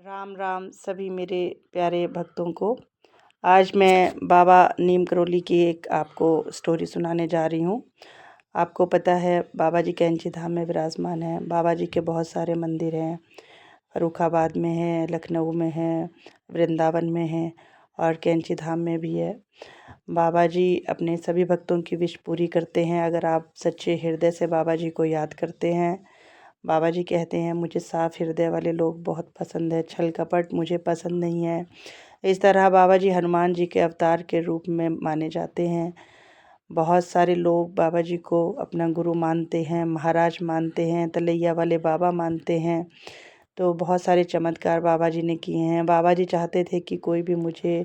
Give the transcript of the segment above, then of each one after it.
राम राम सभी मेरे प्यारे भक्तों को। आज मैं बाबा नीम करोली की एक आपको स्टोरी सुनाने जा रही हूँ। आपको पता है बाबा जी कैंची धाम में विराजमान हैं। बाबा जी के बहुत सारे मंदिर हैं, फर्रुखाबाद में है, लखनऊ में है, वृंदावन में है और कैंची धाम में भी है। बाबा जी अपने सभी भक्तों की विश पूरी करते हैं अगर आप सच्चे हृदय से बाबा जी को याद करते हैं। बाबा जी कहते हैं मुझे साफ हृदय वाले लोग बहुत पसंद है, छल कपट मुझे पसंद नहीं है। इस तरह बाबा जी हनुमान जी के अवतार के रूप में माने जाते हैं। बहुत सारे लोग बाबा जी को अपना गुरु मानते हैं, महाराज मानते हैं, तलैया वाले बाबा मानते हैं। तो बहुत सारे चमत्कार बाबा जी ने किए हैं। बाबा जी चाहते थे कि कोई भी मुझे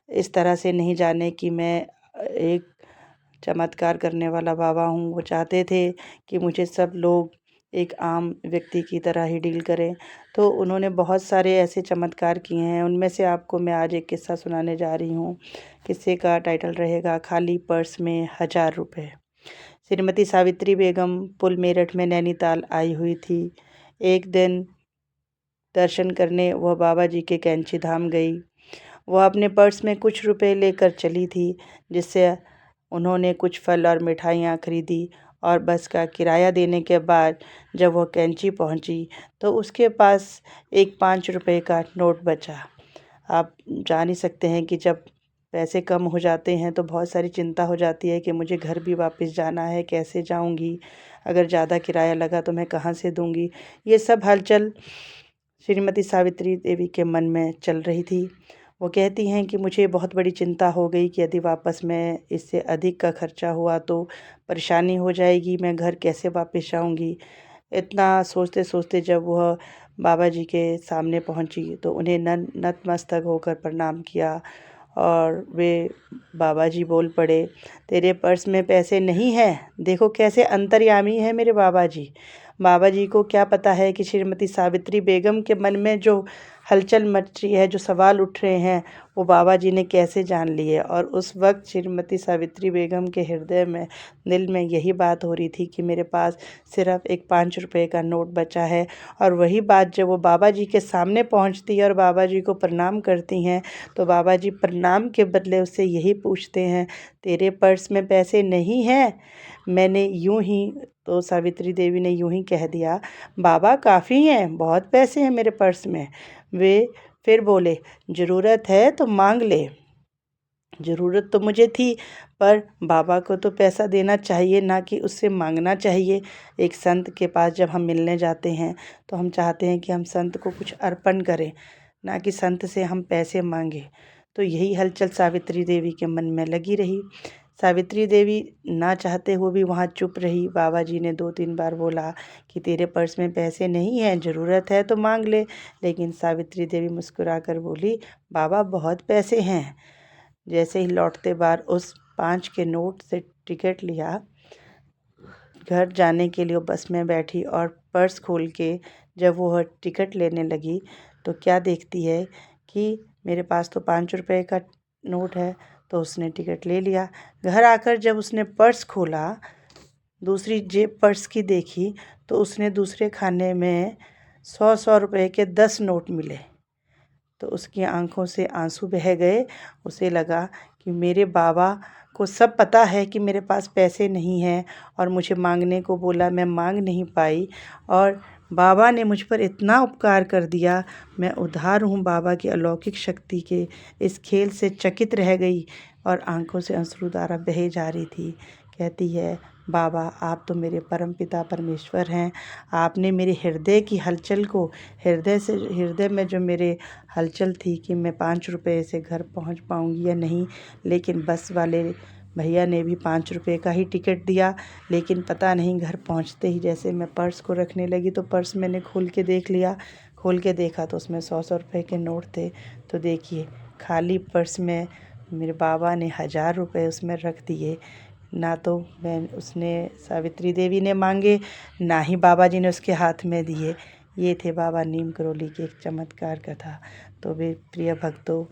इस तरह से नहीं जाने कि मैं एक चमत्कार करने वाला बाबा हूँ। वो चाहते थे कि मुझे सब लोग एक आम व्यक्ति की तरह ही डील करें। तो उन्होंने बहुत सारे ऐसे चमत्कार किए हैं। उनमें से आपको मैं आज एक किस्सा सुनाने जा रही हूँ। किस्से का टाइटल रहेगा खाली पर्स में 1000 रुपये। श्रीमती सावित्री बेगम पुल मेरठ में नैनीताल आई हुई थी। एक दिन दर्शन करने वह बाबा जी के कैंची धाम गई। वह अपने पर्स में कुछ रुपए लेकर चली थी, जिससे उन्होंने कुछ फल और मिठाइयाँ खरीदी और बस का किराया देने के बाद जब वह कैंची पहुंची तो उसके पास एक 5 रुपए का नोट बचा। आप जान ही सकते हैं कि जब पैसे कम हो जाते हैं तो बहुत सारी चिंता हो जाती है कि मुझे घर भी वापस जाना है, कैसे जाऊंगी, अगर ज़्यादा किराया लगा तो मैं कहाँ से दूंगी। ये सब हलचल श्रीमती सावित्री देवी के मन में चल रही थी। वो कहती हैं कि मुझे बहुत बड़ी चिंता हो गई कि यदि वापस में इससे अधिक का खर्चा हुआ तो परेशानी हो जाएगी, मैं घर कैसे वापस जाऊंगी। इतना सोचते सोचते जब वह बाबा जी के सामने पहुंची तो उन्हें नतमस्तक होकर प्रणाम किया और वे बाबा जी बोल पड़े, तेरे पर्स में पैसे नहीं हैं। देखो कैसे अंतर्यामी है मेरे बाबा जी। बाबा जी को क्या पता है कि श्रीमती सावित्री बेगम के मन में जो हलचल मच रही है, जो सवाल उठ रहे हैं, वो बाबा जी ने कैसे जान लिए। और उस वक्त श्रीमती सावित्री बेगम के हृदय में, दिल में यही बात हो रही थी कि मेरे पास सिर्फ एक 5 रुपए का नोट बचा है। और वही बात जब वो बाबा जी के सामने पहुंचती है और बाबा जी को प्रणाम करती हैं तो बाबा जी प्रणाम के बदले उससे यही पूछते हैं, तेरे पर्स में पैसे नहीं हैं। मैंने यूं ही तो सावित्री देवी ने यूं ही कह दिया, बाबा काफ़ी हैं, बहुत पैसे हैं मेरे पर्स में। वे फिर बोले, ज़रूरत है तो मांग ले। ज़रूरत तो मुझे थी, पर बाबा को तो पैसा देना चाहिए, ना कि उससे मांगना चाहिए। एक संत के पास जब हम मिलने जाते हैं तो हम चाहते हैं कि हम संत को कुछ अर्पण करें, ना कि संत से हम पैसे मांगे। तो यही हलचल सावित्री देवी के मन में लगी रही। सावित्री देवी ना चाहते हुए भी वहाँ चुप रही। बाबा जी ने 2-3 बार बोला कि तेरे पर्स में पैसे नहीं हैं, ज़रूरत है तो मांग ले। लेकिन सावित्री देवी मुस्कुरा कर बोली, बाबा बहुत पैसे हैं। जैसे ही लौटते बार उस 5 के नोट से टिकट लिया, घर जाने के लिए वो बस में बैठी और पर्स खोल के जब वो टिकट लेने लगी तो क्या देखती है कि मेरे पास तो 5 रुपए का नोट है। तो उसने टिकट ले लिया। घर आकर जब उसने पर्स खोला, दूसरी जेब पर्स की देखी तो उसने दूसरे खाने में 100-100 रुपए के 10 नोट मिले। तो उसकी आंखों से आंसू बह गए। उसे लगा कि मेरे बाबा को सब पता है कि मेरे पास पैसे नहीं हैं और मुझे मांगने को बोला, मैं मांग नहीं पाई और बाबा ने मुझ पर इतना उपकार कर दिया। मैं उधार हूँ बाबा की अलौकिक शक्ति के। इस खेल से चकित रह गई और आंखों से अश्रुधारा बहे जा रही थी। कहती है, बाबा आप तो मेरे परमपिता परमेश्वर हैं। आपने मेरे हृदय की हलचल को, हृदय में जो मेरे हलचल थी कि मैं 5 रुपए से घर पहुंच पाऊंगी या नहीं, लेकिन बस वाले भैया ने भी 5 रुपए का ही टिकट दिया। लेकिन पता नहीं घर पहुंचते ही जैसे मैं पर्स को रखने लगी तो पर्स मैंने खोल के देख लिया। खोल के देखा तो उसमें 100-100 रुपए के नोट थे। तो देखिए, खाली पर्स में मेरे बाबा ने 1000 रुपए उसमें रख दिए। ना तो मैं उसने सावित्री देवी ने मांगे, ना ही बाबा जी ने उसके हाथ में दिए। ये थे बाबा नीम करोली की एक चमत्कार कथा। तो वे प्रिय भक्तों,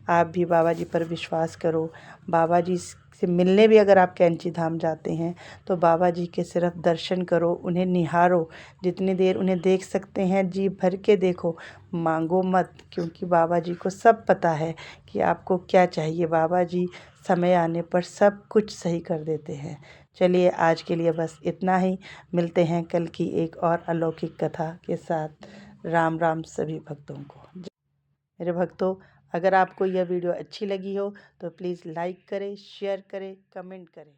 आप भी बाबा जी पर विश्वास करो। बाबा जी से मिलने भी अगर आप कैंची धाम जाते हैं तो बाबा जी के सिर्फ दर्शन करो, उन्हें निहारो, जितनी देर उन्हें देख सकते हैं जी भर के देखो, मांगो मत, क्योंकि बाबा जी को सब पता है कि आपको क्या चाहिए। बाबा जी समय आने पर सब कुछ सही कर देते हैं। चलिए आज के लिए बस इतना ही, मिलते हैं कल की एक और अलौकिक कथा के साथ। राम राम सभी भक्तों को। मेरे भक्तों, अगर आपको यह वीडियो अच्छी लगी हो तो प्लीज़ लाइक करें, शेयर करें, कमेंट करें।